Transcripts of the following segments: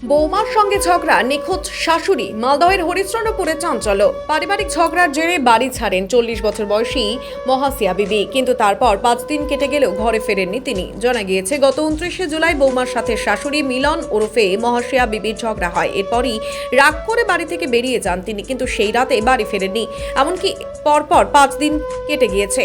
বৌমার সঙ্গে ঝগড়া, নিখোঁজ শাশুড়ি। মালদহের হরিশ্চন্দ্রপুরে চাঞ্চল্য। পারিবারিক ঝগড়ার জেরে বাড়ি ছাড়েন 40 বছর বয়সী মহাসিয়া বিবি, কিন্তু তারপর 5 দিন কেটে গেলেও ঘরে ফেরেননি তিনি। জানা গিয়েছে গত 29শে জুলাই বৌমার সাথে শাশুড়ি মিলন ওরফে মহাসিয়া বিবির ঝগড়া হয়। এরপরই রাগ করে বাড়ি থেকে বেরিয়ে যান তিনি, কিন্তু সেই রাতে বাড়ি ফেরেননি। এমনকি পরপর 5 দিন কেটে গিয়েছে,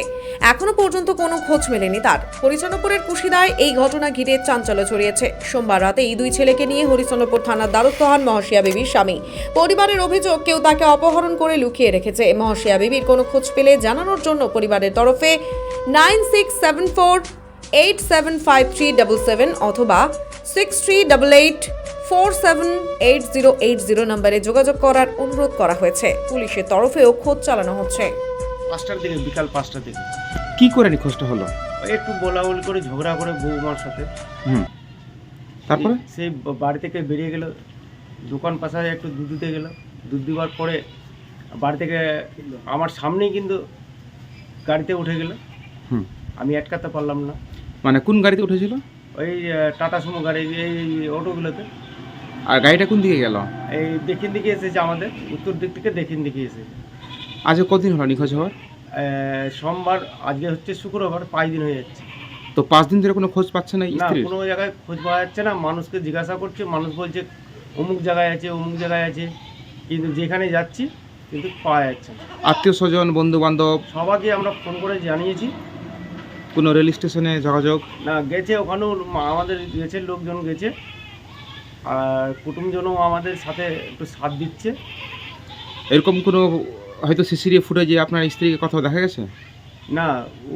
এখনো পর্যন্ত কোনো খোঁজ মেলেনি তার। হরিশ্চন্দ্রপুরের কুশিদায় এই ঘটনা ঘিরে চাঞ্চল্য ছড়িয়েছে। সোমবার রাতে এই দুই ছেলেকে নিয়ে হরিশ্চন্দ্রপুর থানার দ্বারস্থ হন মহাসিয়া বিবির স্বামী। পরিবারের অভিযোগ, কেউ তাকে অপহরণ করে লুকিয়ে রেখেছে। মহাসিয়া বিবির কোনো খোঁজ পেলে জানানোর জন্য পরিবারের তরফে 9674875377 অথবা 6388478080 নম্বরে যোগাযোগ করার অনুরোধ করা হয়েছে। পুলিশের তরফেও খোঁজ চালানো হচ্ছে। 5টার দিকে, বিকাল 5টার দিকে কি করে নিখোঁজটা হলো? ওই একটু বলাবলি করে ঝগড়া করে বৌমার সাথে। তারপরে সে বাড়ি থেকে বেরিয়ে গেল, দোকান পাশে একটু দুধ দিতে গেল। দুধ দেওয়ার পরে বাড়ি থেকে আমার সামনেই কিন্তু গাড়িতে উঠে গেল। আমি আটকাতে পারলাম না। মানে কোন গাড়িতে উঠেছিল? ওই টাটা সুমো গাড়ি, এই অটোগুলোতে। আর গাড়িটা কোন দিকে গেল? এই দক্ষিণ দিকে এসেছে, আমাদের উত্তর দিক থেকে দক্ষিণ দিকে এসেছে। আজ কতদিন হলো নিখোঁজ হওয়ার? সোমবার, আজকে হচ্ছে শুক্রবার, 5 দিন হয়ে যাচ্ছে। তো 5 দিন ধরে কোনো খোঁজ পাচ্ছে না না, স্ত্রীর? কোনো জায়গায় খোঁজ পাওয়া যাচ্ছে না। মানুষকে জিজ্ঞাসা করছে, মানুষ বলছে অমুক জায়গায় আছে, অমুক জায়গায় আছে, কিন্তু যেখানে যাচ্ছি কিন্তু পাওয়া যাচ্ছে না। আত্মীয় স্বজন, বন্ধু বান্ধব সবাইকে আমরা ফোন করে জানিয়েছি। কোনো রেল স্টেশনে যোগাযোগ? না, গেছে ওখানেও, আমাদের গেছে, লোকজন গেছে, আর কুটুমজনও আমাদের সাথে একটু সাথ দিচ্ছে। এরকম কোনো হয়তো সিসিটিভি ফুটেজে আপনার স্ত্রীকে কোথাও দেখা গেছে? না,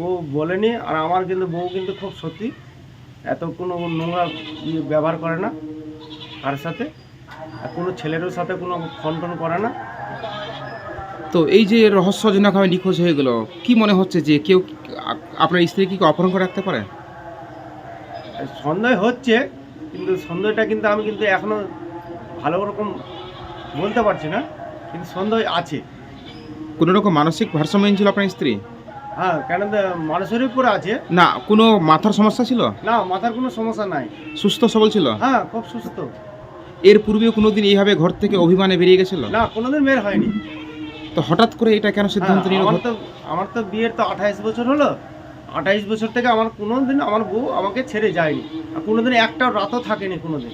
ও বলেনি। আর আমার কিন্তু বউ কিন্তু খুব সত্যি, এত কোনো নোংরা ব্যবহার করে না কার সাথে, আর কোনো ছেলেরও সাথে কোনো ফোন টোন করে না। তো এই যে রহস্যজনকভাবে নিখোঁজ হয়ে গেল, কি মনে হচ্ছে যে কেউ আপনার স্ত্রীকে কি অপহরণ করে রাখতে পারে? সন্দেহ হচ্ছে, কিন্তু সন্দেহটা কিন্তু আমি কিন্তু এখনো ভালো রকম বলতে পারছি না, কিন্তু সন্দেহ আছে। কোনো রকম মানসিক ভারসাম্যহীন ছিল আপনার স্ত্রী? হ্যাঁ, কেন মানুষের উপরে আছে। না, কোনো মাথার সমস্যা ছিল? না, মাথার কোনো সমস্যা নাই। সুস্থ সবল ছিল? হ্যাঁ, খুব সুস্থ। এর পূর্বেও কোনোদিন এইভাবে ঘর থেকে অভিমানে বেরিয়ে গেছিল? না, কোনোদিন বের হয়নি। তো হঠাৎ করে এটা কেন সিদ্ধান্ত নিল? আমার তো বিয়ের তো 28 বছর হলো। 28 বছর থেকে আমার কোনোদিন আমার বউ আমাকে ছেড়ে যায়নি, আর কোনোদিন একটা রাতও থাকেনি কোনোদিন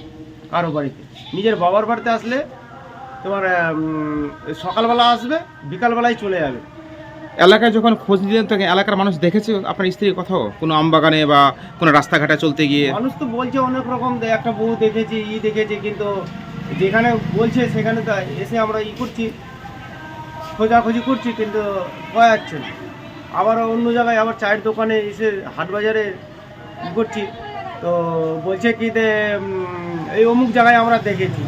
কারো বাড়িতে। নিজের বাবার বাড়িতে আসলে তোমার সকালবেলা আসবে, বিকালবেলায় চলে যাবে। এলাকায় যখন খোঁজ দিলেন তখন এলাকার মানুষ দেখেছে আপনার স্ত্রীর কোথাও কোনো আমবাগানে বা কোনো রাস্তাঘাটে চলতে গিয়ে? মানুষ তো বলছে অনেক রকম, একটা বউ দেখেছি, দেখেছি, কিন্তু যেখানে বলছে সেখানে তো এসে আমরা করছি, খোঁজাখুঁজি করছি, কিন্তু পাওয়া যাচ্ছে না। আবার অন্য জায়গায়, আবার চায়ের দোকানে এসে, হাট বাজারে করছি, তো বলছে কি যে এই অমুক জায়গায় আমরা দেখেছি।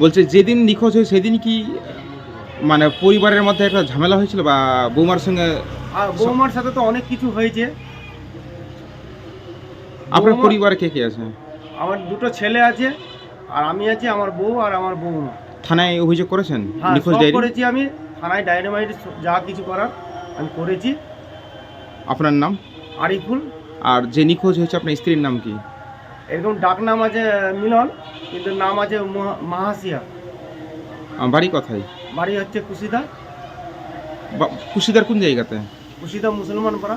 বলছে যেদিন নিখোঁজ হয় সেদিন কি মানে পরিবারের মধ্যে একটা ঝামেলা হয়েছিল বা বৌমার সঙ্গে? আর বৌমার সাথে তো অনেক কিছু হয়েছে। আপনার পরিবারে কে কে আছে? আমার 2টো ছেলে আছে, আর আমি আছি, আমার বউ আর আমার বৌমা। থানায় অভিযোগ করেছেন? হ্যাঁ, নিখোঁজ সব ডায়েরি করেছি আমি। থানায় ডায়েরি মাইরি যা কিছু করার আমি করেছি। আপনার নাম? আরিফুল। আর যে নিখোঁজ হয়েছে আপনার স্ত্রীর নাম কি? এরকম ডাক নাম আছে মিলন, কিন্তু নাম আছে মহাসিয়া। বাড়ি কোথায়? বাড়ি হচ্ছে কুশিদা। কুশিদার কোন জায়গাতে? কুশিদা মুসলমান পাড়া।